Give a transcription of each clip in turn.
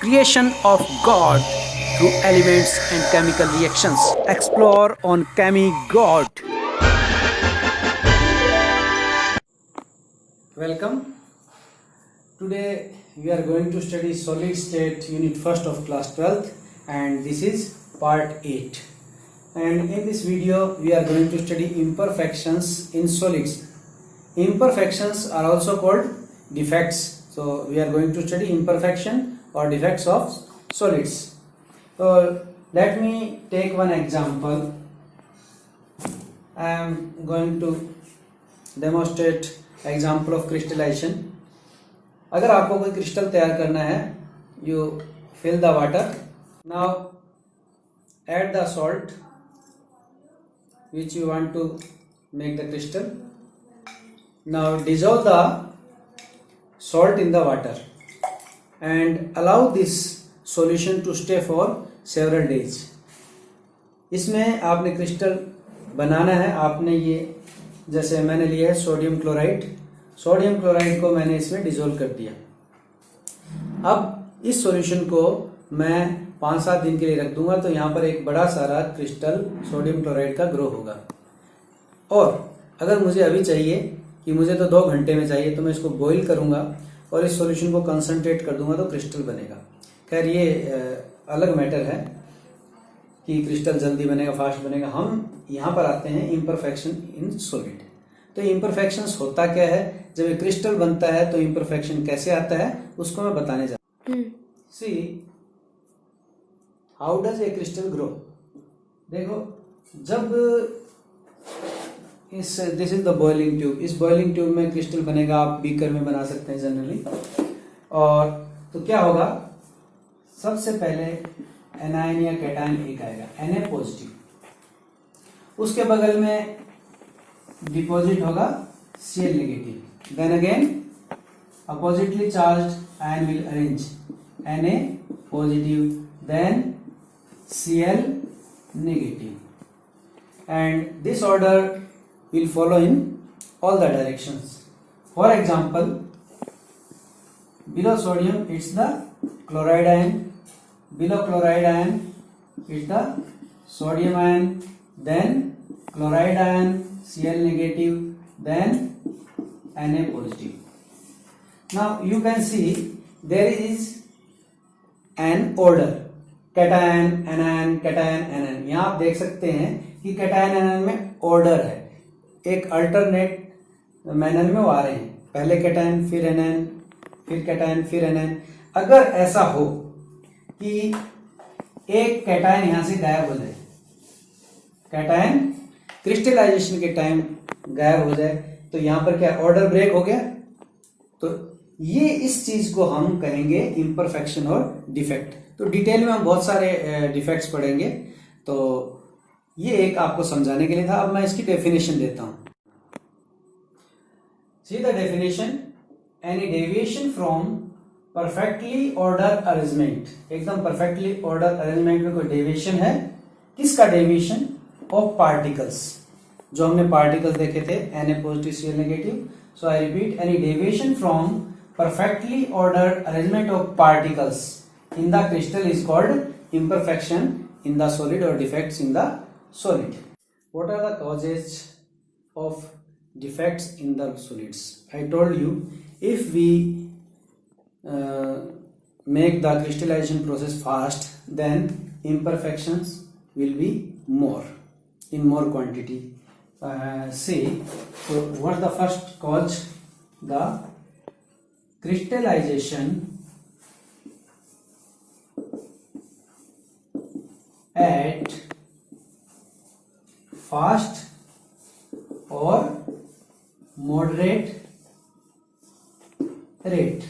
creation of God through elements and chemical reactions. Explore on Chemi God. Welcome. Today we are going to study solid state unit first of class 12th, and this is part 8. And in this video we are going to study imperfections in solids. Imperfections are also called defects. So we are going to study imperfection or defects of solids. So let me take one example. I am going to demonstrate example of crystallization. अगर आपको कोई crystal तैयार करना है, you fill the water. Now add the salt which you want to make the crystal. Now dissolve the salt in the water and allow this solution to stay for several days. इसमें आपने crystal बनाना है. आपने ये जैसे मैंने लिया है sodium chloride को मैंने इसमें डिसॉल्व कर दिया. अब इस सॉल्यूशन को मैं 5-7 दिन के लिए रख दूंगा, तो यहाँ पर एक बड़ा सारा क्रिस्टल सोडियम क्लोराइड का ग्रो होगा. और अगर मुझे अभी चाहिए कि मुझे तो 2 घंटे में चाहिए, तो मैं इसको बॉईल करूंगा और इस सॉल्यूशन को कंसंट्रेट कर दूंगा तो क्रिस्टल बनेगा. खैर ये अलग मैटर है कि क्रिस्टल जल्दी बनेगा, फास्ट बनेगा. हम यहाँ पर आते हैं इम्परफेक्शन इन सॉलिड. तो इम्परफेक्शंस होता क्या है, जब ये क्रिस्टल बनता है तो इम्परफेक्शन कैसे आता है उसको मैं बताने जा रहा हूँ. See how does a crystal grow. देखो, जब this is the boiling tube. इस बॉइलिंग ट्यूब में क्रिस्टल बनेगा. आप बीकर में बना सकते हैं जनरली. और तो क्या होगा, सबसे पहले एनायन या कैटायन एक आएगा, Na पॉजिटिव. उसके बगल में डिपॉजिट होगा Cl negative. Then again oppositely charged ion will arrange Na positive, then Cl negative, and this order will follow in all the directions. For example, below sodium it's the chloride ion, below chloride ion it's the sodium ion, then chloride ion Cl negative, then Na positive. Now you can see there is an order, cation anion cation anion. यहाँ आप देख सकते हैं कि cation anion में order है, एक alternate manner में वो आ रहे हैं. पहले कैटायन फिर एनायन, फिर कैटायन फिर एनायन. अगर ऐसा हो कि एक कैटायन यहां से गायब हो जाए, कैटायन क्रिस्टलाइजेशन के टाइम गायब हो जाए, तो यहां पर क्या ऑर्डर ब्रेक हो गया. तो ये इस चीज को हम कहेंगे इम्परफेक्शन और डिफेक्ट. तो डिटेल में हम बहुत सारे डिफेक्ट्स पढ़ेंगे, तो ये एक आपको समझाने के लिए था. अब मैं इसकी डेफिनेशन देता हूं. See the definition, any deviation from perfectly order arrangement. एकदम परफेक्टली ऑर्डर अरेंजमेंट में कोई डेविएशन है. किसका डेविएशन? Of particles. जो हमने पार्टिकल्स देखे थे Na positive Cl negative. So I repeat, any deviation from perfectly ordered arrangement of particles in the crystal is called imperfection in the solid or defects in the solid. What are the causes of defects in the solids? I told you, if we make the crystallization process fast, then imperfections will be more in more quantity. See, so what's the first cause? The crystallization at fast or moderate rate.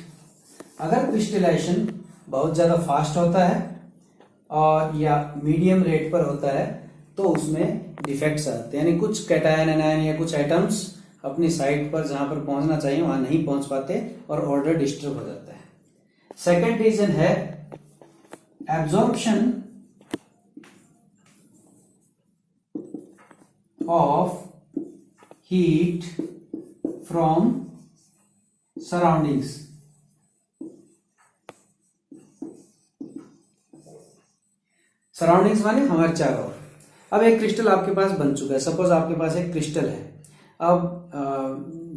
अगर crystallisation बहुत ज्यादा fast होता है और या medium rate पर होता है, तो उसमें डिफेक्ट्स आते हैं. यानी कुछ कैटायन एनायन या कुछ एटम्स अपनी साइट पर जहां पर पहुंचना चाहिए वहां नहीं पहुंच पाते और ऑर्डर डिस्टर्ब हो जाता है. सेकेंड रीजन है absorption of heat from surroundings. Surroundings माने हमारे चारों ओर। अब एक क्रिस्टल आपके पास बन चुका है, सपोज आपके पास एक क्रिस्टल है। अब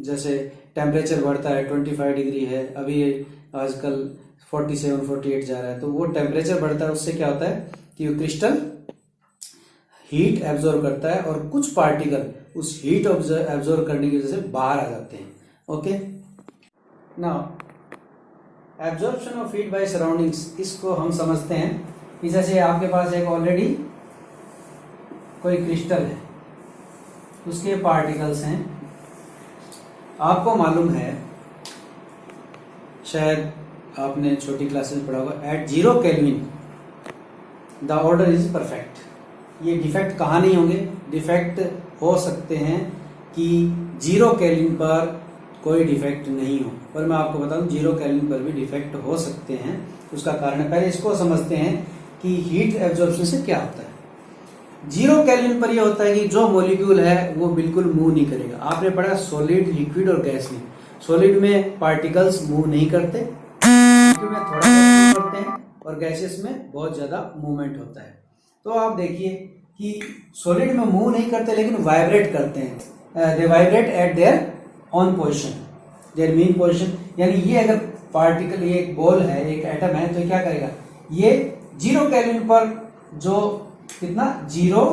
जैसे टेम्परेचर बढ़ता है, 25 डिग्री है, अभी आजकल 47 48 जा रहा है, तो वो टेम्परेचर बढ़ता है, उससे क्या होता है कि वो क्रिस्टल हीट एब्जॉर्ब करता है और कुछ पार्टिकल उस हीट एब्जॉर्ब करने की वजह से बाहर आ जाते हैं। Okay, now absorption of heat bye surroundings, इसको हम समझते हैं कि जैसे आपके पास एक ऑलरेडी कोई क्रिस्टल है, उसके पार्टिकल्स हैं, आपको मालूम है, शायद आपने छोटी क्लासेस में पढ़ा होगा, at 0 kelvin the order is perfect. ये डिफेक्ट कहाँ नहीं होंगे? डिफेक्ट हो सकते हैं कि 0 केल्विन पर कोई डिफेक्ट नहीं हो, पर मैं आपको बता दूं 0 केल्विन पर भी डिफेक्ट हो सकते हैं। उसका कारण है, पहले इसको समझते हैं कि हीट एब्जॉर्प्शन से क्या होता है। 0 केल्विन पर यह होता है कि जो मॉलिक्यूल है वो बिल्कुल मूव नहीं करेगा। आपने पढ़ा सॉलिड, लिक्विड और गैस में। सॉलिड में पार्टिकल्स मूव नहीं करते, लिक्विड में थोड़ा मूव करते हैं और गैसेस में बहुत ज्यादा मूवमेंट होता है। तो आप देखिए कि सॉलिड में मूव नहीं करते लेकिन वाइब्रेट करते हैं। They vibrate at their own position, their mean position. यानी ये अगर पार्टिकल, ये एक बॉल है, एक एटम है, तो क्या करेगा, ये 0 केल्विन पर जो कितना 0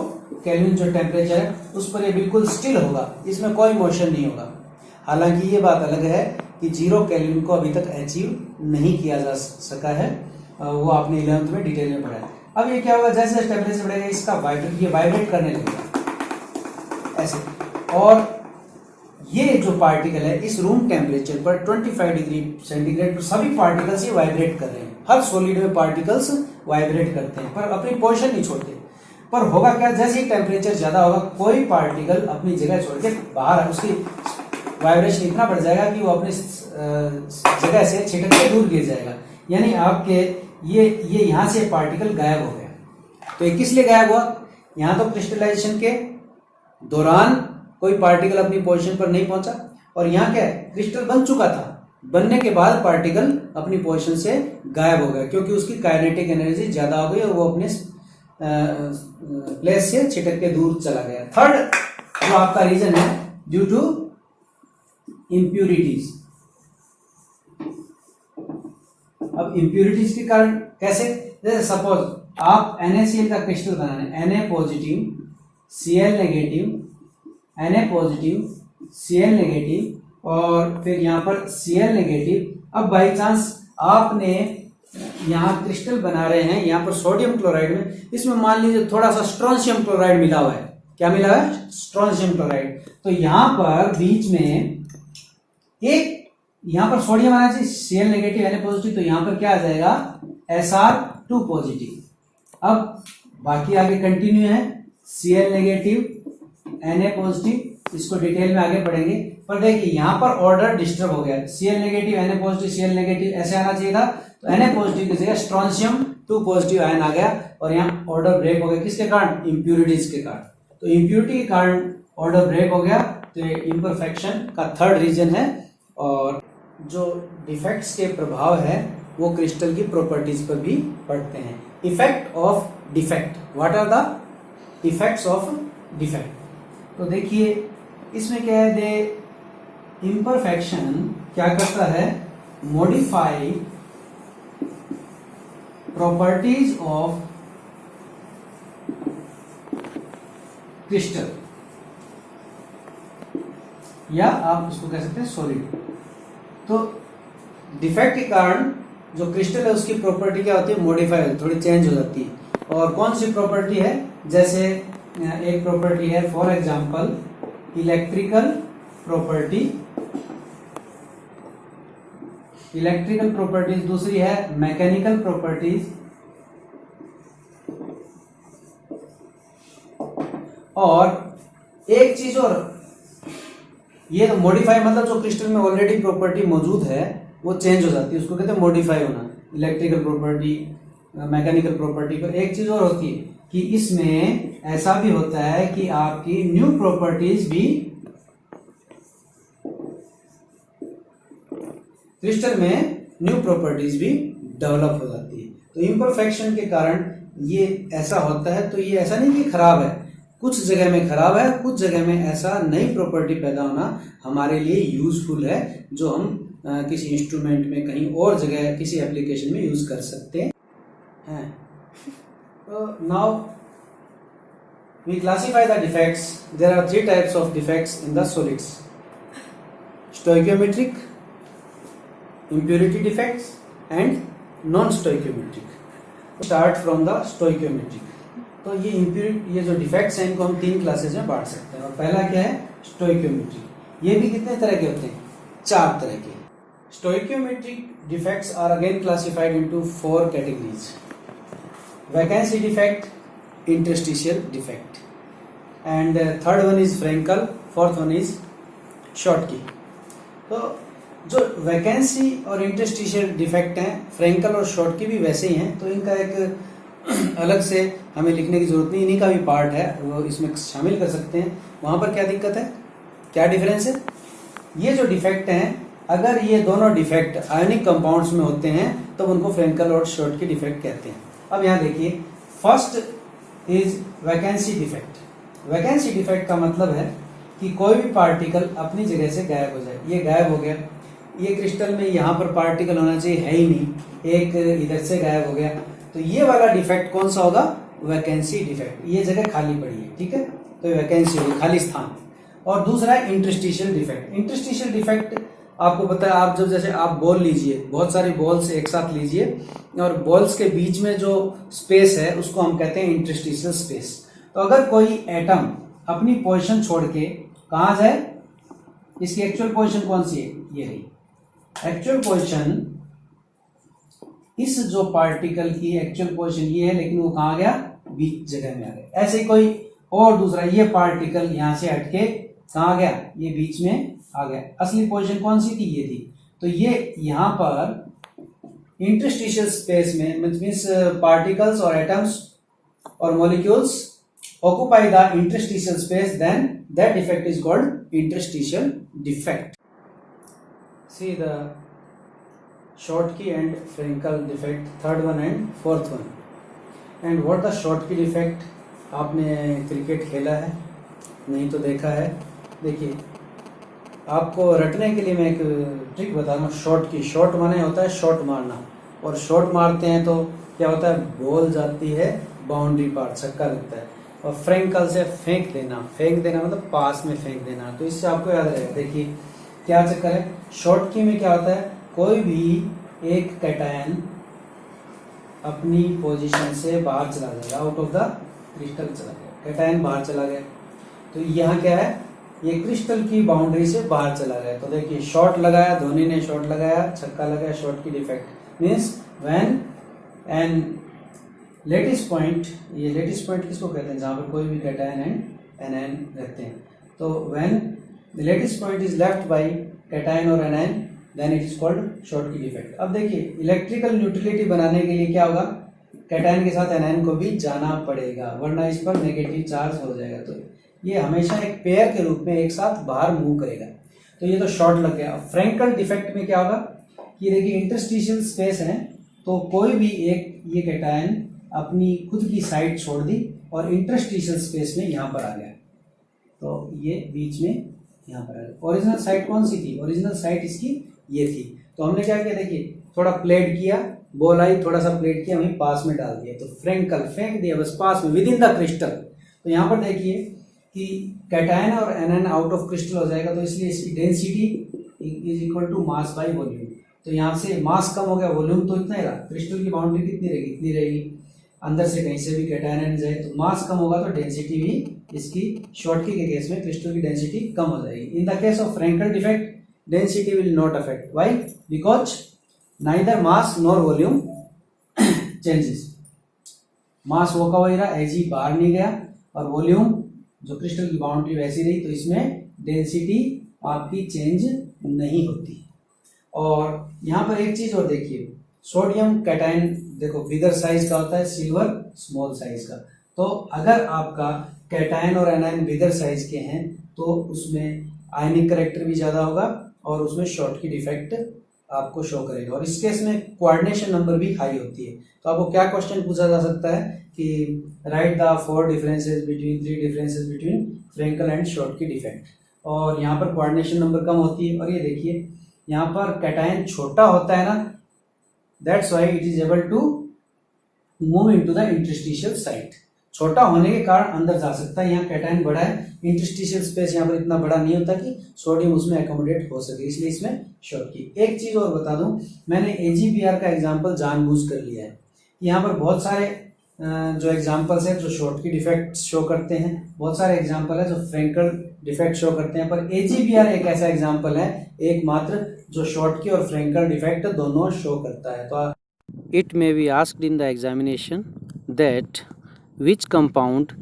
केल्विन जो टेम्परेचर है उस पर ये बिल्कुल स्टिल होगा, इसमें कोई मोशन नहीं होगा। हालांकि ये बात अलग है कि 0 केल्विन को अभी तक अचीव नहीं किया जा सका है, वो आपने 11th में डिटेल में पढ़ा है। अब ये क्या होगा, जैसे जैसे टेम्परेचर बढ़ेगा इसका ये वाइब्रेट करने लगेगा ऐसे, और ये जो पार्टिकल है इस रूम टेम्परेचर पर 25 डिग्री सेंटीग्रेड पर सभी पार्टिकल्स ये वाइब्रेट कर रहे हैं। हर सॉलिड में पार्टिकल्स वाइब्रेट करते हैं पर अपनी पोजीशन नहीं छोड़ते। पर होगा क्या, जैसे ही टेम्परेचर ज्यादा होगा कोई पार्टिकल अपनी जगह छोड़ के बाहर, उसकी वाइब्रेशन इतना बढ़ जाएगा कि वो अपनी जगह से छिटक के दूर गिर जाएगा। यानी आपके ये यहां से पार्टिकल गायब हो गया। तो ये किस लिए गायब हुआ? यहां तो क्रिस्टलाइजेशन के दौरान कोई पार्टिकल अपनी पोजीशन पर नहीं पहुंचा, और यहाँ क्या है, क्रिस्टल बन चुका था, बनने के बाद पार्टिकल अपनी पोजीशन से गायब हो गया क्योंकि उसकी काइनेटिक एनर्जी ज्यादा हो गई और वो अपने प्लेस से छिटक के दूर चला गया। थर्ड जो आपका रीजन है, ड्यू टू इम्प्यूरिटीज। अब इम्प्यूरिटीज के कारण कैसे, जैसे सपोज आप NaCl का क्रिस्टल बना रहे हैं, Na positive Cl negative, Na positive Cl negative और फिर यहाँ पर Cl नेगेटिव। अब बाई चांस आपने यहाँ क्रिस्टल बना रहे हैं, यहाँ पर सोडियम क्लोराइड में, इसमें मान लीजिए थोड़ा सा स्ट्रोंशियम क्लोराइड मिला हुआ है। क्या मिला हुआ है? Strontium chloride. तो यहाँ पर बीच में एक, यहाँ पर सोडियम आना चाहिए Cl नेगेटिव Na पॉजिटिव, तो यहाँ पर क्या आ जाएगा Sr2 पॉजिटिव। अब बाकी आगे कंटिन्यू है, Cl नेगेटिव Na पॉजिटिव, इसको डिटेल में आगे पढ़ेंगे। पर देखिए यहाँ पर ऑर्डर डिस्टर्ब हो गया, Cl negative Na positive Cl negative ऐसे आना चाहिए था, तो Na पॉजिटिव की जगह स्ट्रोंशियम 2 पॉजिटिव आयन आ गया और यहाँ ऑर्डर ब्रेक हो गया। किसके कारण? इम्प्यूरिटीज के कारण। तो इम्प्यूरिटी के कारण ऑर्डर ब्रेक हो गया, तो ये इम्परफेक्शन का थर्ड रीजन है। और जो डिफेक्ट्स के प्रभाव है वो क्रिस्टल की प्रॉपर्टीज पर भी पड़ते हैं। Effect of defect, what are the effects of defect? तो देखिए इसमें क्या है, दे इम्परफेक्शन क्या करता है, मॉडिफाई प्रॉपर्टीज ऑफ क्रिस्टल, या आप इसको कह सकते हैं सॉलिड। तो डिफेक्ट के कारण जो क्रिस्टल है उसकी प्रॉपर्टी क्या होती है, मॉडिफाई, थोड़ी चेंज हो जाती है। और कौन सी प्रॉपर्टी है, जैसे एक प्रॉपर्टी है for example electrical property, electrical properties, दूसरी है मैकेनिकल प्रॉपर्टीज, और एक चीज और, ये तो मॉडिफाई मतलब जो क्रिस्टल में ऑलरेडी प्रॉपर्टी मौजूद है वो चेंज हो जाती है, उसको कहते हैं मॉडिफाई होना। Electrical property, mechanical property. पर एक चीज और होती है कि इसमें ऐसा भी होता है कि आपकी न्यू प्रॉपर्टीज भी क्रिस्टल में न्यू प्रॉपर्टीज भी डेवलप हो जाती है। तो इम्परफेक्शन के कारण ये ऐसा होता है, तो ये ऐसा नहीं कि खराब है, कुछ जगह में खराब है, कुछ जगह में ऐसा नई प्रॉपर्टी पैदा होना हमारे लिए यूजफुल है, जो हम किसी इंस्ट्रूमेंट में कहीं और जगह किसी एप्लीकेशन में यूज कर सकते हैं। तो now we classify the defects. There are 3 types of defects in the solids: stoichiometric, impurity defects and non-stoichiometric. Start from the stoichiometric. तो ये जो डिफेक्ट्स हैं इनको हम 3 क्लासेज में बांट सकते हैं। और पहला क्या है? स्टोइकियोमेट्रिक। ये भी कितने तरह के होते हैं? 4 तरह के। Stoichiometric defects are again classified into 4 categories: vacancy defect, interstitial defect, and third one is Frankel, fourth one is Schottky. तो जो वैकेंसी और इंटरस्टिशियल डिफेक्ट हैं, फ्रैंकल और शॉर्टकी भी वैसे ही हैं, तो इनका एक अलग से हमें लिखने की जरूरत नहीं, इन्हीं का भी पार्ट है, वो इसमें शामिल कर सकते हैं। वहां पर क्या दिक्कत है, क्या डिफरेंस है? ये जो डिफेक्ट हैं, अगर ये दोनों डिफेक्ट आयोनिक कंपाउंड्स में होते हैं तो उनको फ्रैंकल और शॉर्टकी डिफेक्ट कहते हैं। अब यहाँ देखिए, first is vacancy defect. Vacancy defect का मतलब है कि कोई भी पार्टिकल अपनी जगह से गायब हो जाए। ये गायब हो गया, ये क्रिस्टल में यहाँ पर पार्टिकल होना चाहिए, है ही नहीं, एक इधर से गायब हो गया, तो ये वाला डिफेक्ट कौन सा होगा? Vacancy defect. ये जगह खाली पड़ी है, ठीक है, तो ये वैकेंसी होगी, खाली स्थान। और दूसरा है इंटरस्टिशियल डिफेक्ट। इंटरस्टिशियल डिफेक्ट आपको पता है, आप जब जैसे आप बॉल लीजिए, बहुत सारी बॉल्स एक साथ लीजिए और बॉल्स के बीच में जो स्पेस है उसको हम कहते हैं इंटरस्टिशियल स्पेस। तो अगर कोई एटम अपनी पोजीशन छोड़ के कहां जाए, इसकी एक्चुअल पोजीशन कौन सी है? ये रही एक्चुअल पोजीशन। इस जो पार्टिकल की एक्चुअल पोजीशन ये है, लेकिन वो कहां गया? बीच जगह में आ गया। ऐसे ही कोई और दूसरा, ये पार्टिकल यहां से हटके कहां गया? ये बीच में आ गया। असली पोजीशन कौन सी थी? ये थी। तो ये यहां पर इंटरस्टिशियल स्पेस में मींस पार्टिकल्स और एटम्स और molecules occupy the interstitial space, then that defect is called interstitial defect. See the Schottky and Frankel defect, third one and fourth one. And what the Schottky defect? आपने cricket खेला है? नहीं तो देखा है। देखिए, आपको रटने के लिए मैं एक ट्रिक बता रहा हूँ। शॉट की, शॉट माने होता है शॉट मारना, और शॉट मारते हैं तो क्या होता है? बॉल जाती है बाउंड्री पार, छक्का लगता है। और फ्रैंकल से फेंक देना, फेंक देना मतलब पास में फेंक देना, तो इससे आपको याद रहेगा। देखिए क्या चक्कर है, शॉटकी में क्या होता है? कोई भी एक कैटायन अपनी पोजीशन से बाहर चला जाएगा, आउट ऑफ द क्रिस्टल चला गया, कैटायन बाहर चला गया। तो यहाँ क्या है? ये क्रिस्टल की बाउंड्री से बाहर चला गया। तो देखिए, शॉट लगाया, धोनी ने शॉट लगाया, छक्का लगाया, Schottky defect means when an lattice point, ये लेटिस पॉइंट किसको कहते हैं? जहां पर कोई भी कैटायन एंड एनायन रहते हैं। तो when the lattice point is left by cation और anion, then it is called Schottky defect. अब देखिए, इलेक्ट्रिकल न्यूट्रलिटी बनाने के लिए क्या होगा? कैटायन के साथ एनायन को भी जाना पड़ेगा, वरना इस पर नेगेटिव चार्ज हो जाएगा। तो ये हमेशा एक पेयर के रूप में एक साथ बाहर मूव करेगा। तो ये तो शॉर्ट लग गया। फ्रैंकल डिफेक्ट में क्या होगा कि देखिए, इंटरस्टिशियल स्पेस है, तो कोई भी एक ये कैटायन अपनी खुद की साइड छोड़ दी और इंटरस्टिशियल स्पेस में यहाँ पर आ गया, तो ये बीच में यहाँ पर आ गया। ओरिजिनल साइड कौन सी थी? ओरिजिनल साइड इसकी ये थी। तो हमने क्या किया? देखिए, थोड़ा प्लेट किया, बॉल आई, थोड़ा सा प्लेट किया, वहीं पास में डाल दिया, तो फ्रैंकल फेंक दिया बस पास में, विद इन द क्रिस्टल। तो यहाँ पर देखिए कि कैटायन और एनायन आउट ऑफ क्रिस्टल हो जाएगा, तो इसलिए इसकी density is equal to mass by volume. तो यहाँ से मास कम हो गया, वॉल्यूम तो इतना ही रहा। क्रिस्टल की बाउंड्री कितनी रहेगी? इतनी रहेगी। अंदर से कहीं से भी कैटायन जाए तो मास कम होगा, तो डेंसिटी भी इसकी शॉटकी के केस में क्रिस्टल की डेंसिटी कम हो जाएगी। In the case of Frenkel defect, density will not affect. Why? Because neither mass nor volume changes. मास वो का वही रहा, एज ही बाहर नहीं गया, और वॉल्यूम जो क्रिस्टल की बाउंड्री वैसी रही, तो इसमें डेंसिटी आपकी चेंज नहीं होती। और यहाँ पर एक चीज और देखिए, सोडियम कैटायन देखो बिगर साइज का होता है, सिल्वर स्मॉल साइज का। तो अगर आपका कैटायन और एनायन बिगर साइज के हैं तो उसमें आयनिक करेक्टर भी ज्यादा होगा और उसमें शॉर्टकी डिफेक्ट आपको शो करेगा। और इस केस में कोऑर्डिनेशन नंबर भी हाई होती है। तो आपको क्या क्वेश्चन पूछा जा सकता है कि right the 4 differences between 3 differences between Frenkel and Schottky defect. और यहाँ पर कोऑर्डिनेशन नंबर कम होती है। और ये देखिए यहाँ पर कैटायन छोटा होता है ना, that's why it is able to move into the interstitial site. छोटा होने के कारण अंदर जा सकता है। यहाँ कैटायन बड़ा है, इंटरस्टिशियल स्पेस यहाँ पर इतना बड़ा नहीं होता कि सोडियम उसमें एकोमोडेट हो सके, इसलिए इसमें शॉर्टकी। एक चीज और बता दूं, मैंने AgBr का एग्जांपल जानबूझ कर लिया है। यहाँ पर बहुत सारे जो एग्जांपल्स है जो शॉर्टकी डिफेक्ट शो करते हैं, बहुत सारे एग्जांपल है जो फ्रेंकल डिफेक्ट शो करते हैं, पर AgBr एक ऐसा एग्जांपल है एकमात्र जो शॉर्टकी और फ्रेंकल डिफेक्ट दोनों शो करता है। तो It may be asked in the examination that which compound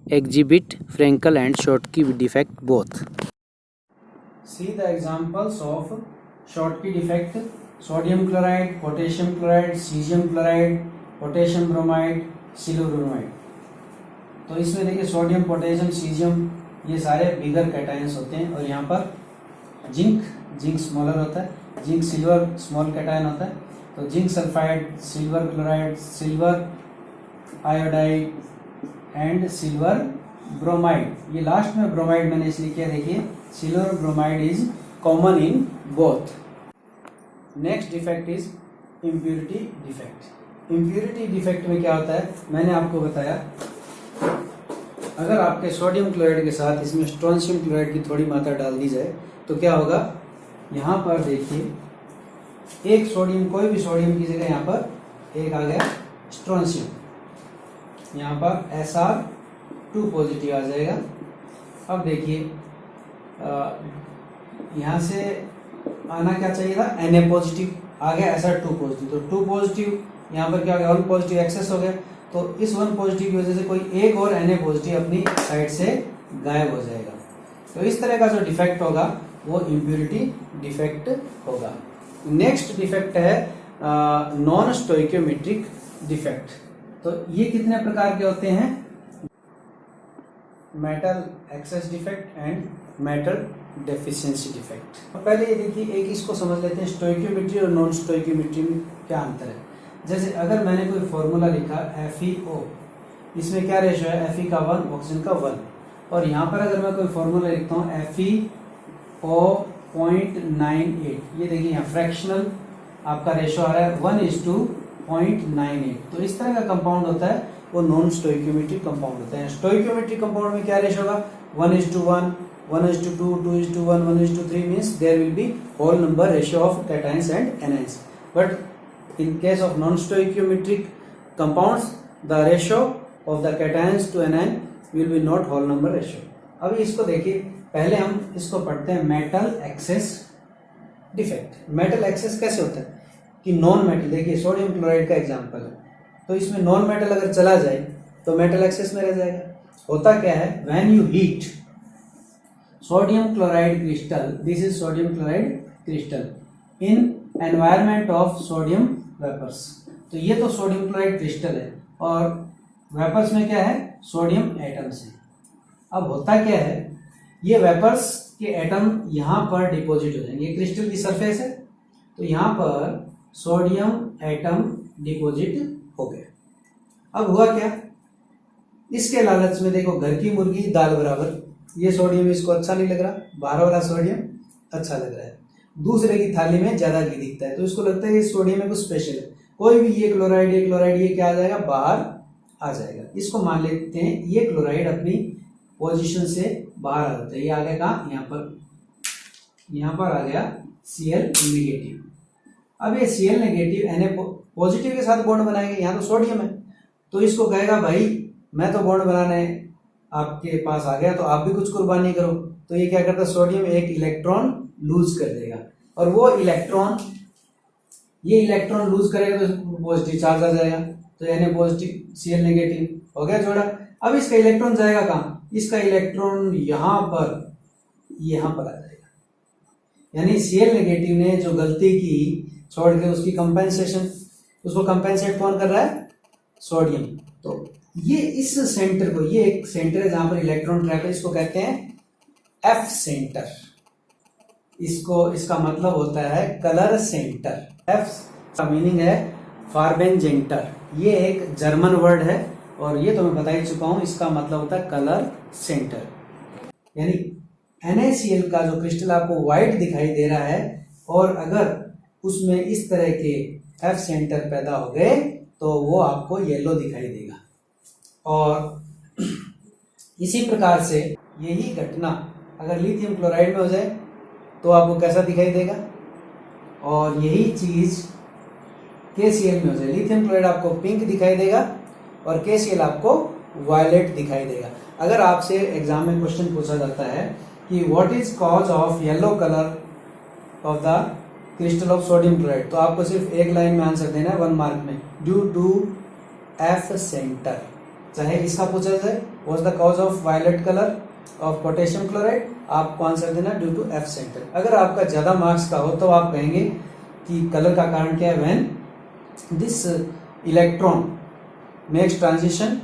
exhibit Frankel and Schottky defect both. See the examples of Schottky defect: sodium chloride, potassium chloride, cesium chloride, potassium bromide, silver. तो इसमें देखिए sodium, potassium, caesium ये सारे बिगर cations होते हैं। और यहाँ पर जिंक स्मॉलर होता है, जिंक सिल्वर स्मॉल कैटायन होता है। तो zinc sulphide, silver chloride, silver iodide and silver bromide. ये लास्ट में ब्रोमाइड मैंने इसलिए किया, देखिए silver bromide is common in both. Next defect is impurity defect. Impurity defect में क्या होता है, मैंने आपको बताया अगर आपके सोडियम क्लोराइड के साथ इसमें स्ट्रोंशियम क्लोराइड की थोड़ी मात्रा डाल दी जाए तो क्या होगा। यहाँ पर देखिए एक सोडियम, कोई भी सोडियम की जगह यहाँ पर एक आ गया स्ट्रोंशियम, यहाँ पर Sr2 पॉजिटिव आ जाएगा। अब देखिए यहाँ से आना क्या चाहिए था, Na पॉजिटिव, आ गया Sr2 पॉजिटिव। तो 2 पॉजिटिव यहाँ पर क्या हो गया, 1 पॉजिटिव एक्सेस हो गया। तो इस 1 पॉजिटिव की वजह से कोई एक और Na पॉजिटिव अपनी साइड से गायब हो जाएगा। तो इस तरह का जो डिफेक्ट होगा वो इम्प्यूरिटी डिफेक्ट होगा। नेक्स्ट डिफेक्ट है नॉन स्टोइकियोमेट्रिक डिफेक्ट। तो ये कितने प्रकार के होते हैं, metal access defect and metal deficiency defect. तो पहले ये देखिए एक इसको समझ लेते हैं, स्टोइकियोमेट्री और नॉन स्टोइकियोमेट्री में क्या अंतर है। जैसे अगर मैंने कोई फॉर्मूला लिखा FeO, इसमें क्या रेशो है, Fe का 1 ऑक्सीजन का 1। और यहाँ पर अगर मैं कोई फॉर्मूला लिखता हूँ FeO 0.98, ये देखिए यहाँ फ्रैक्शनल आपका रेशो आ रहा है 1:0.98। तो इस तरह का कंपाउंड होता है वो नॉन स्टोइकियोमेट्रिक कंपाउंड होता है। स्टोइकियोमेट्रिक कंपाउंड में क्या रेशो होगा, 1:1, 1:2, 2:1, 1:3 means there will be whole number ratio of cations and anions. But in case of non-stoichiometric compounds the ratio of the cations to anion will be not whole number ratio। अभी इसको देखिए, पहले हम इसको पढ़ते हैं metal access defect. Metal access कैसे होता है कि नॉन मेटल, देखिए सोडियम क्लोराइड का एग्जांपल है, तो इसमें नॉन मेटल अगर चला जाए तो मेटल एक्सेस में रह जाएगा। होता क्या है, when you heat sodium chloride crystal, this is sodium chloride crystal in environment of sodium vapours. तो ये तो सोडियम क्लोराइड क्रिस्टल है और वेपर्स में क्या है, सोडियम एटम्स है। अब होता क्या है, ये वेपर्स के एटम यहाँ पर डिपॉजिट हो जाएंगे। ये क्रिस्टल की सरफेस है, तो यहाँ पर सोडियम एटम डिपॉजिट हो गए। अब हुआ क्या, इसके लालच में देखो घर की मुर्गी दाल बराबर, ये सोडियम इसको अच्छा नहीं लग रहा, बाहर वाला सोडियम अच्छा लग रहा है, दूसरे की थाली में ज्यादा घी दिखता है, तो इसको लगता है कि सोडियम में कुछ स्पेशल है। कोई भी ये क्लोराइड ये क्या आ जाएगा, बाहर आ जाएगा। इसको मान लेते हैं ये क्लोराइड अपनी पोजीशन से बाहर आ जाता है। ये आ गया कहाँ, यहाँ पर आ गया Cl नेगेटिव। अब ये Cl नेगेटिव Na पॉजिटिव के साथ बॉन्ड बनाएंगे, यहाँ तो सोडियम है, तो इसको कहेगा भाई मैं तो बॉन्ड बनाने आपके पास आ गया तो आप भी कुछ कुर्बानी करो। तो ये क्या करता है, सोडियम एक इलेक्ट्रॉन लूज कर देगा और वो इलेक्ट्रॉन, ये इलेक्ट्रॉन लूज करेगा तो पॉजिटिव चार्ज आ जाएगा, तो Na पॉजिटिव Cl नेगेटिव हो गया जोड़ा। अब इसका इलेक्ट्रॉन जाएगा कहाँ, इसका इलेक्ट्रॉन यहाँ पर आ जाएगा। यानी Cl नेगेटिव ने जो गलती की छोड़ के उसकी कंपेंसेशन, उसको कंपेंसेट कौन कर रहा है, सोडियम। तो ये इस सेंटर को, ये एक सेंटर है जहां पर इलेक्ट्रॉन ट्रैप है, इसको कहते हैं F सेंटर। इसका मतलब होता है कलर सेंटर। एफ का मीनिंग है फार्बेंजेंटर। ये एक जर्मन वर्ड है और ये तो मैं बता ही चुका हूं, इसका मतलब होता है कलर सेंटर। यानी NaCl का जो क्रिस्टल आपको व्हाइट दिखाई दे रहा है और अगर उसमें इस तरह के एफ सेंटर पैदा हो गए तो वो आपको येलो दिखाई देगा। और इसी प्रकार से यही घटना अगर लिथियम क्लोराइड में हो जाए तो आपको कैसा दिखाई देगा, और यही चीज KCl में हो जाए। लिथियम क्लोराइड आपको पिंक दिखाई देगा और KCl आपको वायलेट दिखाई देगा। अगर आपसे एग्जाम में क्वेश्चन पूछा जाता है कि what is cause of yellow colour of the crystal of sodium chloride, तो आपको सिर्फ एक लाइन में आंसर देना है 1 मार्क में, ड्यू टू एफ सेंटर। चाहे इसका पूछा जाए what is the cause of violet colour of potassium chloride, आपको आंसर देना ड्यू टू एफ सेंटर। अगर आपका ज्यादा मार्क्स का हो तो आप कहेंगे कि कलर का कारण क्या है, when this electron makes transition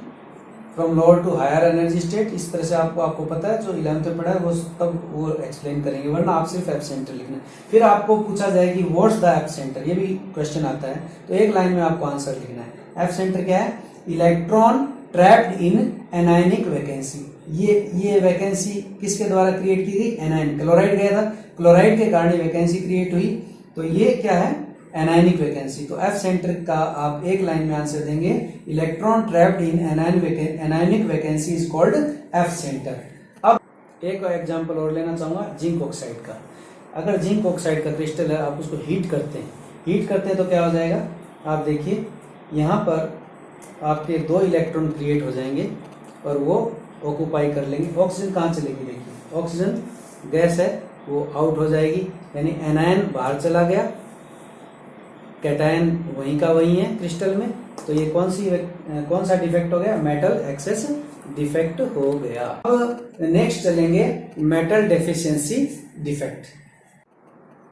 from lower to higher energy state. इस तरह से आपको पता है, जो 11th में पढ़ा है वो तब वो एक्सप्लेन करेंगे, वरना आप सिर्फ एफ सेंटर लिखना है। फिर आपको पूछा जाए कि व्हाट्स द एफ सेंटर, ये भी क्वेश्चन आता है, तो एक लाइन में आपको आंसर लिखना है। एफ सेंटर क्या है, electron trapped in anionic vacancy. ये वैकेंसी किसके द्वारा क्रिएट की गई, एनायन, क्लोराइड गया था, क्लोराइड के कारण वैकेंसी क्रिएट हुई, तो ये क्या है, एनायनिक वैकेंसी। तो एफ सेंटर का आप एक लाइन में आंसर देंगे, electron trapped in anionic vacancy is called F centre. अब एक एग्जांपल और लेना चाहूंगा जिंक ऑक्साइड का। अगर जिंक ऑक्साइड का क्रिस्टल है, आप उसको हीट करते हैं तो क्या हो जाएगा, आप देखिए यहाँ पर आपके 2 इलेक्ट्रॉन क्रिएट हो जाएंगे और वो ऑक्यूपाई कर लेंगे। ऑक्सीजन कहाँ चलेगी, देखिए ऑक्सीजन गैस है वो आउट हो जाएगी, यानी एनायन बाहर चला गया, कैटायन वहीं का वहीं है क्रिस्टल में। तो ये कौन सा डिफेक्ट हो गया, मेटल एक्सेस डिफेक्ट हो गया। अब नेक्स्ट चलेंगे मेटल डेफिशिएंसी डिफेक्ट।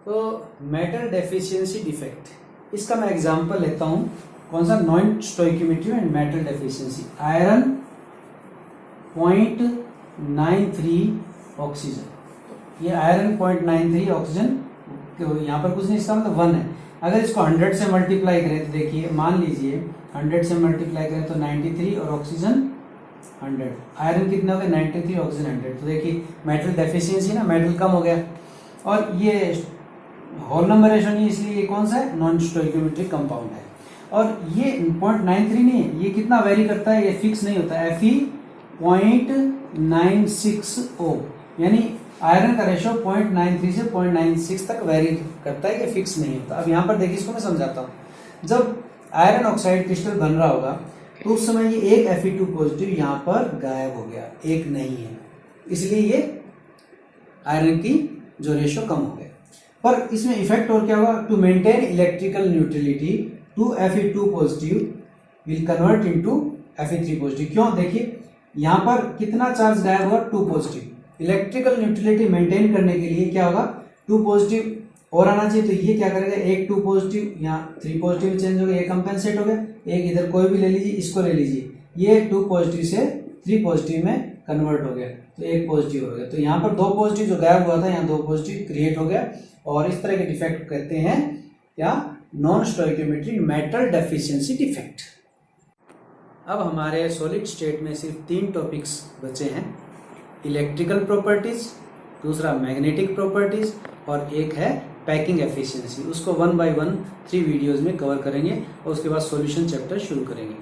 तो मेटल डेफिशिएंसी डिफेक्ट, इसका मैं एग्जांपल लेता हूं, कौन सा, non stoichiometry and metal deficiency. Iron 0.93 oxygen, ये आयरन 0.93 ऑक्सीजन, यहाँ पर कुछ नहीं, इसका मतलब 1 है। अगर इसको 100 से मल्टीप्लाई करें तो देखिए, मान लीजिए 100 से मल्टीप्लाई करें तो 93 और ऑक्सीजन 100, आयरन कितना हो गया 93, ऑक्सीजन 100। तो देखिए मेटल डेफिशिएंसी ना, मेटल कम हो गया। और ये होल नंबर रेशो नहीं, इसलिए ये कौन सा है, नॉन स्टोइकियोमेट्रिक कंपाउंड है। और ये 0.93 नहीं है, ये कितना वेरी करता है, ये फिक्स नहीं होता, Fe 0.96O, यानी आयरन का रेशो 0.93 से 0.96 तक वेरी करता है, ये फिक्स नहीं होता। अब यहाँ पर देखिए, इसको मैं समझाता हूँ। जब आयरन ऑक्साइड क्रिस्टल बन रहा होगा तो उस समय ये एक Fe2 पॉजिटिव यहाँ पर गायब हो गया, एक नहीं है, इसलिए ये आयरन की जो रेशो कम हो गया। पर इसमें इफेक्ट और क्या होगा, to maintain electrical neutrality 2 Fe2 positive will convert into Fe3 positive. क्यों, देखिए यहाँ पर कितना चार्ज गायब होगा, 2 पॉजिटिव। इलेक्ट्रिकल न्यूट्रलिटी मेंटेन करने के लिए क्या होगा, 2 पॉजिटिव और आना चाहिए, तो ये क्या करेगा, एक 2 पॉजिटिव यहाँ 3 पॉजिटिव चेंज हो गया, ये कंपेंसेट हो गया, एक इधर कोई भी ले लीजिए, इसको ले लीजिए, ये 2 पॉजिटिव से 3 पॉजिटिव में कन्वर्ट हो गया, तो एक पॉजिटिव हो गया। तो यहाँ पर 2 पॉजिटिव जो गायब हुआ था, यहाँ 2 पॉजिटिव क्रिएट हो गया, और इस तरह के डिफेक्ट कहते हैं क्या, non stoichiometric metal deficiency defect. अब हमारे सॉलिड स्टेट में सिर्फ 3 टॉपिक्स बचे हैं, इलेक्ट्रिकल प्रॉपर्टीज, दूसरा मैग्नेटिक प्रॉपर्टीज, और एक है पैकिंग एफिशिएंसी। उसको 1 by 1 3 वीडियोस में कवर करेंगे और उसके बाद सॉल्यूशन चैप्टर शुरू करेंगे।